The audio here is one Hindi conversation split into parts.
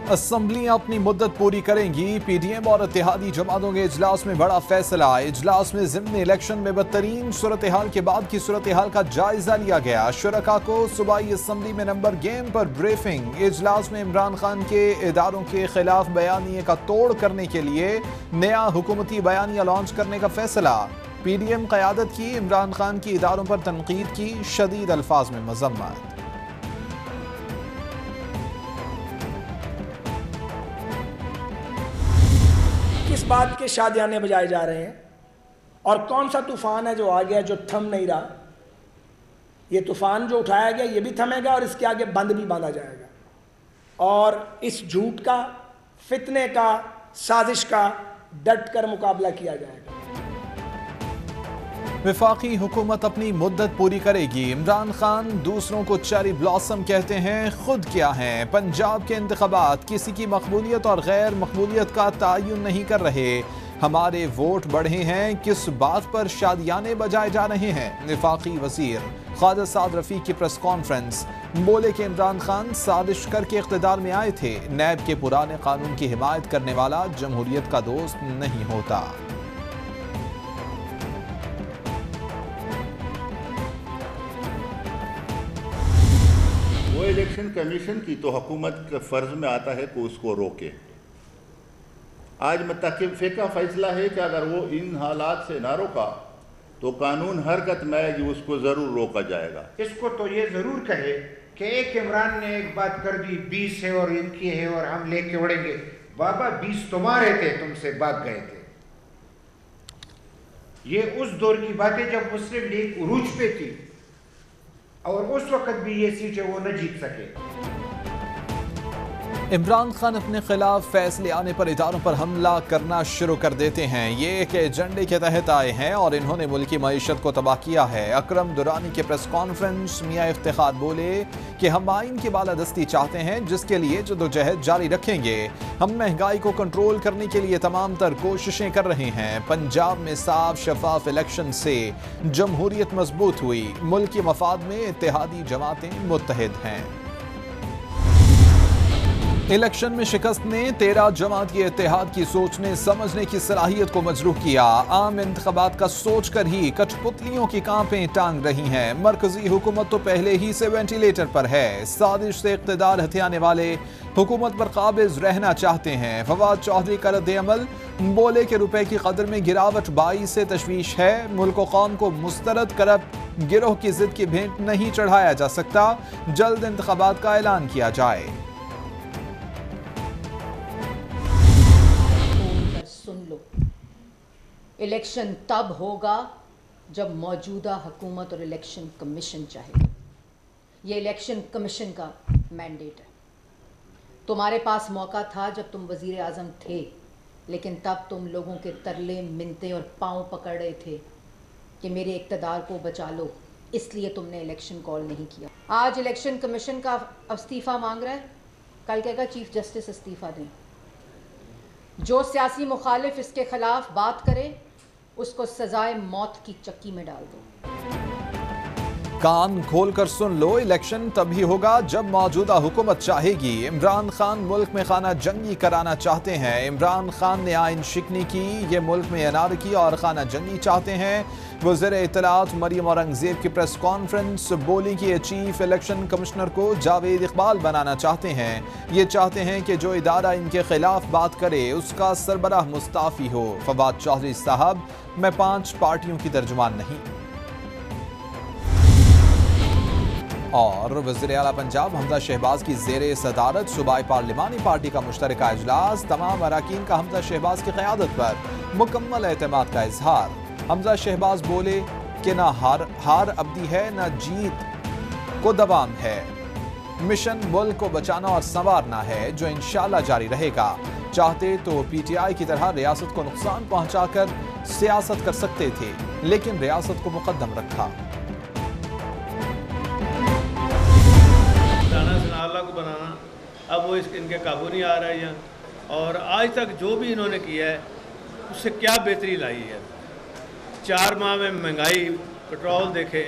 असम्बलियां अपनी मुद्दत पूरी करेंगी। पीडीएम और इत्तेहादी जमातों के इजलास में बड़ा फैसला। इजलास में ज़िम्न इलेक्शन में बदतरीन सूरत हाल के बाद की सूरत हाल का जायजा लिया गया। शुरका को सूबाई असम्बली में नंबर गेम पर ब्रीफिंग। इजलास में इमरान खान के इदारों के खिलाफ बयानिए का तोड़ करने के लिए नया हुकूमती बयानिया लॉन्च करने का फैसला। पीडीएम क़यादत की इमरान खान की इदारों पर तनकीद की शदीद अल्फाज में मजम्मत। किस बात के शादियाने बजाए जा रहे हैं और कौन सा तूफान है जो आ गया जो थम नहीं रहा। ये तूफान जो उठाया गया ये भी थमेगा और इसके आगे बंद भी बांधा जाएगा और इस झूठ का, फितने का, साजिश का डट कर मुकाबला किया जाएगा। वफाकी हुकूमत अपनी मुद्दत पूरी करेगी। इमरान खान दूसरों को चेरी ब्लॉसम कहते हैं, खुद क्या हैं। पंजाब के इंतखाबात किसी की मकबूलियत और गैर मकबूलियत का तयन नहीं कर रहे। हमारे वोट बढ़े हैं, किस बात पर शादियाने बजाए जा रहे हैं। वफाकी वजीर ख्वाजा साद रफीक की प्रेस कॉन्फ्रेंस। बोले कि इमरान खान साजिश करके इख्तिदार में आए थे। नैब के पुराने कानून की हिमायत करने वाला जमहूरियत का दोस्त नहीं होता। वो इलेक्शन कमीशन की तो हुकूमत के फ़र्ज में आता है कि उसको रोके। आज मुत्तफ़िक़ का फैसला है कि अगर वो इन हालात से ना रोका तो कानून हरकत में आएगी, उसको ज़रूर रोका जाएगा। इसको तो ये ज़रूर कहे कि एक इमरान ने एक बात कर दी, 20 है और इनकी है और हम लेके उड़ेंगे। बाबा 20 तुम्हारे थे, तुमसे भाग गए थे। ये उस दौर की बातें जब मुस्लिम लीग उरूज पे थी और उस वक्त भी ये सीटें वो न जीत सके। इमरान खान अपने खिलाफ फैसले आने पर इदारों पर हमला करना शुरू कर देते हैं। ये एक एजेंडे के तहत आए हैं और इन्होंने मुल्क की मईशत को तबाह किया है। अकरम दुरानी के प्रेस कॉन्फ्रेंस मियां इफ्तिखार बोले कि हम आइन की बालादस्ती चाहते हैं, जिसके लिए जदोजहद जारी रखेंगे। हम महंगाई को कंट्रोल करने के लिए तमाम तर कोशिशें कर रहे हैं। पंजाब में साफ शफाफ इलेक्शन से जमहूरियत मजबूत हुई। मुल्क के मफाद में इत्तेहादी जमातें मुत्तहिद हैं। इलेक्शन में शिकस्त ने 13 जमात के इत्तेहाद की सोचने समझने की सलाहियत को मजरूह किया। आम इंतखाबात का सोच कर ही कठपुतलियों की कांपें टांग रही हैं। मरकजी हुकूमत तो पहले ही से वेंटिलेटर पर है। साजिश से इख्तिदार हथियाने वाले हुकूमत पर काबिज रहना चाहते हैं। फवाद चौधरी का रद्द-ए-अमल। बोले के रुपए की कदर में गिरावट 22 से तशवीश है। मुल्क कौम को मुस्तरद करप्ट गिरोह की जिद की भेंट नहीं चढ़ाया जा सकता। जल्द इंतखाबात का ऐलान किया जाए। सुन लो, इलेक्शन तब होगा जब मौजूदा हुकूमत और इलेक्शन कमीशन चाहेगा। ये इलेक्शन कमीशन का मैंडेट है। तुम्हारे पास मौका था जब तुम वजीर आज़म थे, लेकिन तब तुम लोगों के तरले मिन्नतें और पाँव पकड़ रहे थे कि मेरे इक़्तिदार को बचा लो, इसलिए तुमने इलेक्शन कॉल नहीं किया। आज इलेक्शन कमीशन का इस्तीफ़ा मांग रहा है, कल कहेगा चीफ जस्टिस इस्तीफ़ा दें। जो सियासी मुखालिफ इसके खिलाफ बात करे उसको सजाए मौत की चक्की में डाल दो। कान खोलकर सुन लो, इलेक्शन तभी होगा जब मौजूदा हुकूमत चाहेगी। इमरान खान मुल्क में खाना जंगी कराना चाहते हैं। इमरान खान ने आइन शिकनी की, ये मुल्क में अनारकी और खाना जंगी चाहते हैं। वज़ीर इत्तलात मरियम औरंगज़ेब की प्रेस कॉन्फ्रेंस। बोली कि ये चीफ इलेक्शन कमिश्नर को जावेद इकबाल बनाना चाहते हैं। ये चाहते हैं कि जो इदारा इनके खिलाफ बात करे उसका सरबराह मुस्ताफ़ी हो। फवाद चौधरी साहब, मैं 5 पार्टियों की तर्जुमान नहीं। और वज़ीर आला पंजाब हमजा शहबाज की ज़ेरे सदारत सूबाई पार्लिमानी पार्टी का मुश्तरका इजलास। तमाम अराकीन का हमजा शहबाज की क़यादत पर मुकम्मल एतमाद का इजहार। हमजा शहबाज बोले कि ना हार अबदी है, ना जीत को दवाम है। मिशन मुल्क को बचाना और संवारना है, जो इंशाअल्लाह जारी रहेगा। चाहते तो पीटीआई की तरह रियासत को नुकसान पहुंचाकर सियासत कर सकते थे, लेकिन रियासत को मुकद्दम रखा। अल्लाह को बनाना, अब वो इनके काबू नहीं आ रहा है। और आज तक जो भी इन्होंने किया है उससे क्या बेहतरी लाई है। 4 माह में महंगाई, पेट्रोल देखे,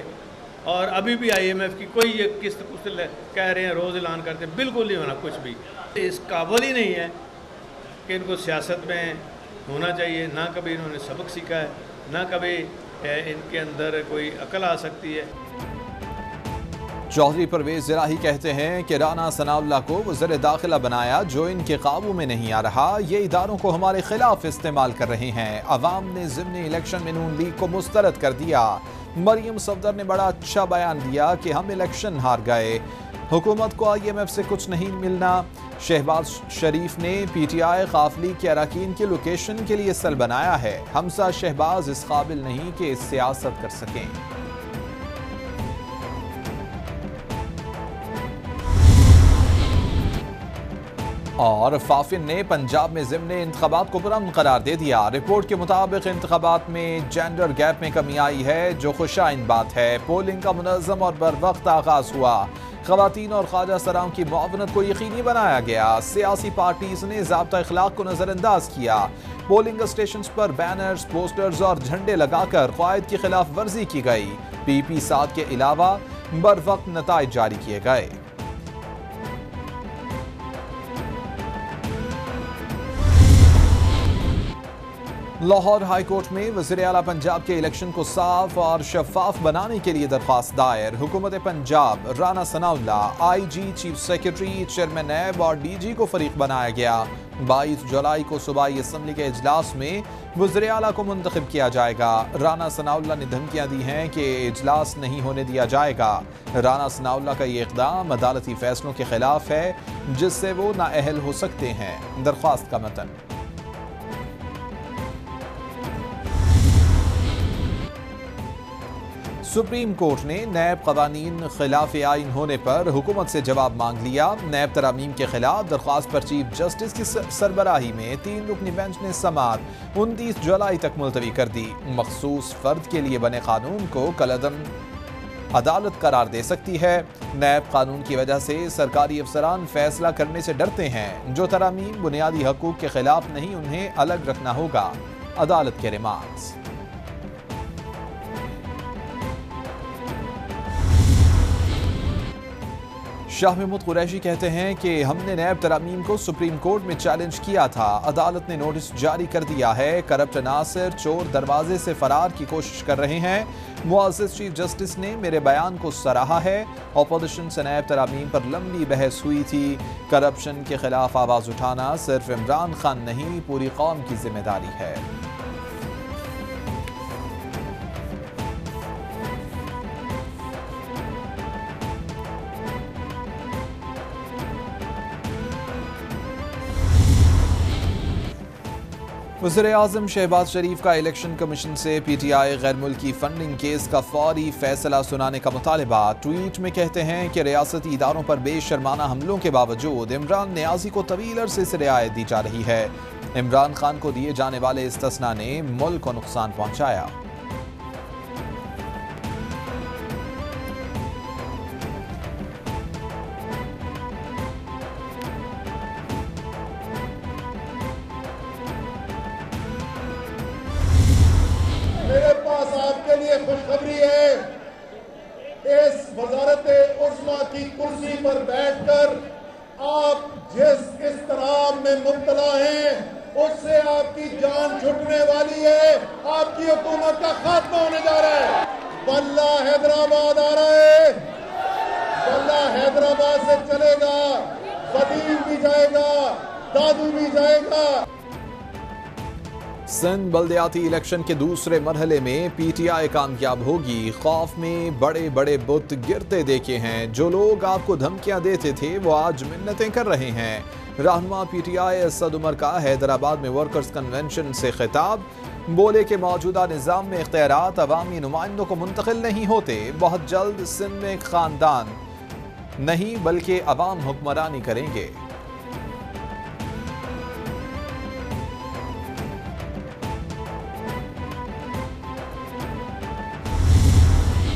और अभी भी IMF की कोई ये किस्त कुछ कह रहे हैं, रोज़ ऐलान करते हैं, बिल्कुल नहीं होना कुछ भी। इस काबिल ही नहीं है कि इनको सियासत में होना चाहिए, ना कभी इन्होंने सबक सीखा है, ना कभी इनके अंदर कोई अकल आ सकती है। चौधरी परवेज ज़राही कहते हैं कि राना सनाउल्लाह को वज़ीर दाखिला बनाया जो इनके काबू में नहीं आ रहा। ये इदारों को हमारे खिलाफ इस्तेमाल कर रहे हैं। अवाम ने ज़िमनी इलेक्शन में नून लीग को मुस्तरद कर दिया। मरियम सफदर ने बड़ा अच्छा बयान दिया कि हम इलेक्शन हार गए, हुकूमत को IMF से कुछ नहीं मिलना। शहबाज शरीफ ने PTI काफिले के अरकान की लोकेशन के लिए सेल बनाया है। हमसा शहबाज इस काबिल नहीं कि सियासत कर सकें। और फाफिन ने पंजाब में ज़िमनी इंतखाबात को पुरअमन करार दे दिया। रिपोर्ट के मुताबिक इंतखाबात में जेंडर गैप में कमी आई है, जो खुशाइन बात है। पोलिंग का मुनज़्ज़म और बरवक्त आगाज हुआ। ख़वातीन और ख्वाजा सराओं की मुआवनत को यकीनी बनाया गया। सियासी पार्टीज ने ज़ाब्ता इखलाक को नज़रअंदाज किया। पोलिंग स्टेशन पर बैनर्स, पोस्टर्स और झंडे लगाकर क़वायद की खिलाफ वर्जी की गई। PP 7 के अलावा बरवक्त नताइज जारी किए गए। लाहौर हाई कोर्ट में वज़ीर आला पंजाब के इलेक्शन को साफ और शफाफ बनाने के लिए दरख्वास्त दायर। हुकूमत Punjab, Rana Sanaullah, IG, chief secretary, chairman NAB और DG को फरीक बनाया गया। 22 जुलाई को सूबाई असम्बली के इजलास में वज़ीर आला को मुंतखब किया जाएगा। राना सनाउल्लाह ने धमकियां दी हैं कि इजलास नहीं होने दिया जाएगा। राना सनाउल्लाह का ये इक़दाम अदालती फैसलों के खिलाफ है जिससे वो नाअहल हो सकते हैं। दरख्वास्त का मतन। सुप्रीम कोर्ट ने नैब कवानीन खिलाफ आइन होने पर हुकूमत से जवाब मांग लिया। नैब तरामीम के खिलाफ दरख्वास्त पर चीफ जस्टिस की सरबराही में 3 रुकनी बेंच ने समाअत 29 जुलाई तक मुलतवी कर दी। मखसूस फर्द के लिए बने कानून को कलअदम अदालत करार दे सकती है। नैब कानून की वजह से सरकारी अफसरान फैसला करने से डरते हैं। जो तरामीम बुनियादी हकूक के खिलाफ नहीं, उन्हें अलग रखना होगा। अदालत के रिमार्क्स। शाह महमूद कुरैशी कहते हैं कि हमने नैब तरामीम को सुप्रीम कोर्ट में चैलेंज किया था। अदालत ने नोटिस जारी कर दिया है। करप्ट अनासर चोर दरवाजे से फरार की कोशिश कर रहे हैं। मुअज़्ज़ज़ चीफ जस्टिस ने मेरे बयान को सराहा है। अपोजिशन से नैब तरामीम पर लंबी बहस हुई थी। करप्शन के खिलाफ आवाज़ उठाना सिर्फ इमरान खान नहीं, पूरी कौम की जिम्मेदारी है। वज़ीर-ए-आज़म शहबाज शरीफ का इलेक्शन कमीशन से PTI गैर मुल्की फंडिंग केस का फौरी फैसला सुनाने का मुतालबा। ट्वीट में कहते हैं कि रियासती इदारों पर बेशर्माना हमलों के बावजूद इमरान नियाज़ी को तवील अरसे से रियायत दी जा रही है। इमरान खान को दिए जाने वाले इस्तिस्ना ने मुल्क को नुकसान पहुंचाया। मेरे पास आपके लिए खुशखबरी है। इस वज़ारत-ए-उज़्मा की कुर्सी पर बैठकर आप जिस इज़्तिराब में मुब्तला हैं, उससे आपकी जान छूटने वाली है। आपकी हुकूमत का खात्मा होने जा रहा है। बल्ला हैदराबाद आ रहा है। बल्ला हैदराबाद से चलेगा, वदीम भी जाएगा, दादू भी जाएगा। सिंध बल्दियाती इलेक्शन के दूसरे मरहले में PTI कामयाब होगी। खौफ में बड़े बड़े बुत गिरते देखे हैं। जो लोग आपको धमकियां देते थे वो आज मिन्नतें कर रहे हैं। रहनुमा PTI असद उमर का हैदराबाद में वर्कर्स कन्वेंशन से खिताब। बोले कि मौजूदा निज़ाम में इख्तियारात अवामी नुमाइंदों को मुंतकिल नहीं होते। बहुत जल्द सिंध में खानदान नहीं बल्कि अवाम हुक्मरानी करेंगे।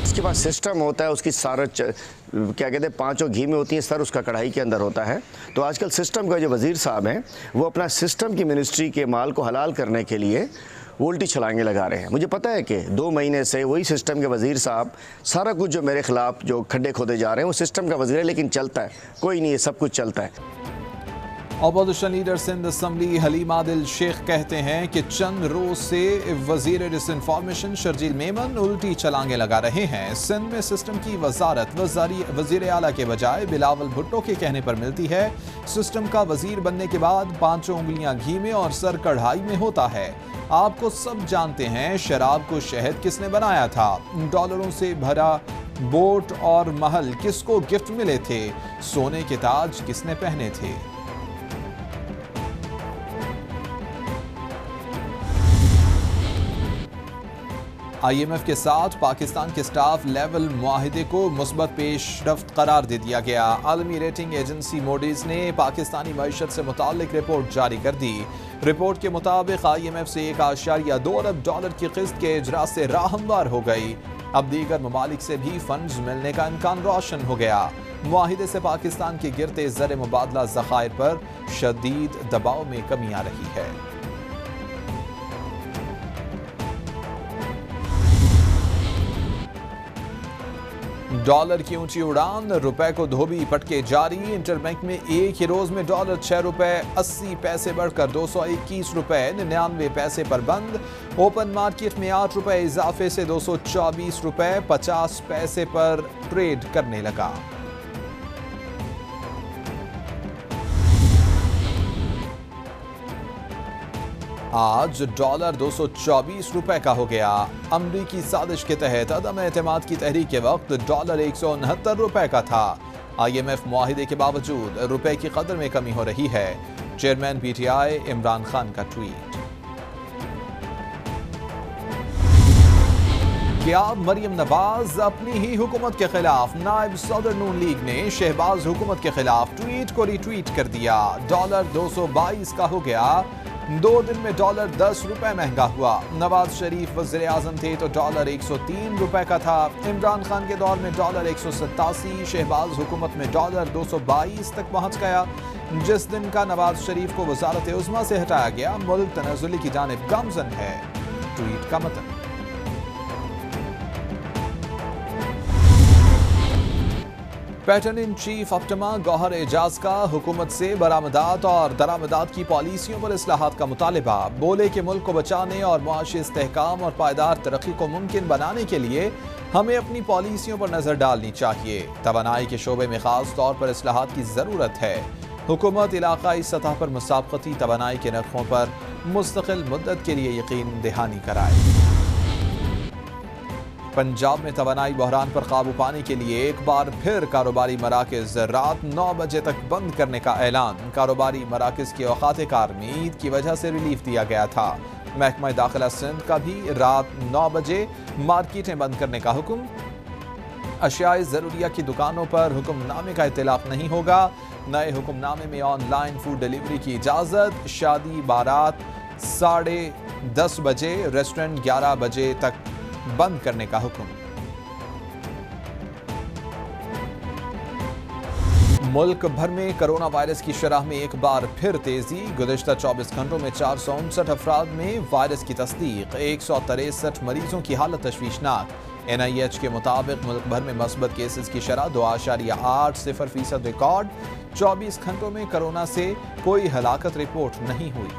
उसके पास सिस्टम होता है, उसकी सारा क्या कहते हैं, पांचों घी में होती है, सर उसका कढ़ाई के अंदर होता है। तो आजकल सिस्टम का जो वज़ीर साहब हैं वो अपना सिस्टम की मिनिस्ट्री के माल को हलाल करने के लिए वो उल्टी छलांगे लगा रहे हैं। मुझे पता है कि 2 महीने से वही सिस्टम के वज़ीर साहब सारा कुछ जो मेरे ख़िलाफ़ जो खड्डे खोदे जा रहे हैं वो सिस्टम का वज़ीर है, लेकिन चलता है, कोई नहीं है, सब कुछ चलता है। Opposition leader Sindh assembly Haleem Adil Shaikh कहते हैं कि चंद रोज से वजीर डिसइंफॉर्मेशन शर्जील मेमन उल्टी छलांगे लगा रहे हैं। सिंध में सिस्टम की वजारत वजीर आला के बजाय बिलावल भुट्टो के कहने पर मिलती है। सिस्टम का वजीर बनने के बाद 5 उंगलियां घी में और सर कढ़ाई में होता है। आपको सब जानते हैं शराब को शहद किसने बनाया था, डॉलरों से भरा बोट और महल किसको गिफ्ट मिले थे, सोने के ताज किसने पहने थे। IMF के साथ पाकिस्तान के स्टाफ लेवल मुआहिदे को मुस्बत पेशरफ्त करार दे दिया गया। आलमी रेटिंग एजेंसी मोडीज ने पाकिस्तानी मईशत से मुताल्लिक रिपोर्ट जारी कर दी। रिपोर्ट के मुताबिक IMF से $1.2 अरब की किस्त के इजरा से राह हमवार हो गई। अब दीगर ममालिक से भी फंड्स मिलने का इम्कान रोशन हो गया। मुआहिदे से पाकिस्तान के गिरते ज़र मुबादला ज़खायर पर शदीद दबाव में कमी आ रही है। डॉलर की ऊंची उड़ान, रुपए को धोबी पटके जारी। इंटरबैंक में एक ही रोज में डॉलर 6 रुपए 80 पैसे बढ़कर 221 रुपए 99 पैसे पर बंद। ओपन मार्केट में 8 रुपए इजाफे से 224 रुपए 50 पैसे पर ट्रेड करने लगा। आज डॉलर 224 रुपए का हो गया। अमरीकी साजिश के तहत अदम एतमाद की तहरीक के वक्त डॉलर 169 रुपए का था। IMF मुआहिदे के बावजूद रुपए की कदर में कमी हो रही है। चेयरमैन PTI इमरान खान का ट्वीट। क्या मरियम नवाज अपनी ही हुकूमत के खिलाफ? नायब सदर नून लीग ने शहबाज हुकूमत के खिलाफ ट्वीट को रिट्वीट कर दिया। डॉलर 222 का हो गया। 2 दिन में डॉलर 10 रुपए महंगा हुआ। नवाज शरीफ वज़ीर आज़म थे तो डॉलर 103 रुपए का था। इमरान खान के दौर में डॉलर 187, शहबाज हुकूमत में डॉलर 222 तक पहुंच गया। जिस दिन का नवाज शरीफ को वज़ारत उज़्मा से हटाया गया, मुल्क तनाज़ुली की जानिब गामज़न है। ट्वीट का मतलब। पैटर्न इन चीफ ऑप्टिमा गौहर एजाज का हुकूमत से बरामदात और दरामदात की पॉलिसियों पर इस्लाहात का मुतालिबा। बोले कि मुल्क को बचाने और मुआशी इस्तेहकाम और पायदार तरक्की को मुमकिन बनाने के लिए हमें अपनी पॉलिसियों पर नजर डालनी चाहिए। तवानाई के शोबे में खास तौर पर इस्लाहात की जरूरत है। हुकूमत इलाकाई सतह पर मुसाबकती तवानाई के नरखों पर मुस्तकिल मुद्दत के लिए यकीन दहानी कराए। पंजाब में तवानाई बहरान पर काबू पाने के लिए एक बार फिर कारोबारी मराकज़ रात 9 बजे तक बंद करने का ऐलान। कारोबारी मराकज़ की औकात कार में ईद की वजह से रिलीफ दिया गया था। महकमा दाखिला सिंध का भी रात 9 बजे मार्केटें बंद करने का हुक्म। अशियाए ज़रूरिया की दुकानों पर हुक्मनामे का इतलाक़ नहीं होगा। नए हुक्मनामे में ऑनलाइन फूड डिलीवरी की इजाज़त। शादी बारात 10:30 बजे, रेस्टोरेंट 11 बजे तक बंद करने का हुक्म। मुल्क भर में कोरोना वायरस की शरह में एक बार फिर तेजी। गुज़िश्ता 24 घंटों में 459 अफराद में वायरस की तस्दीक। 163 मरीजों की हालत तशवीशनाक। NIH के मुताबिक मुल्क भर में मस्बत केसेस की शरह 2.80% रिकॉर्ड। 24 घंटों में कोरोना से कोई हलाकत रिपोर्ट नहीं हुई।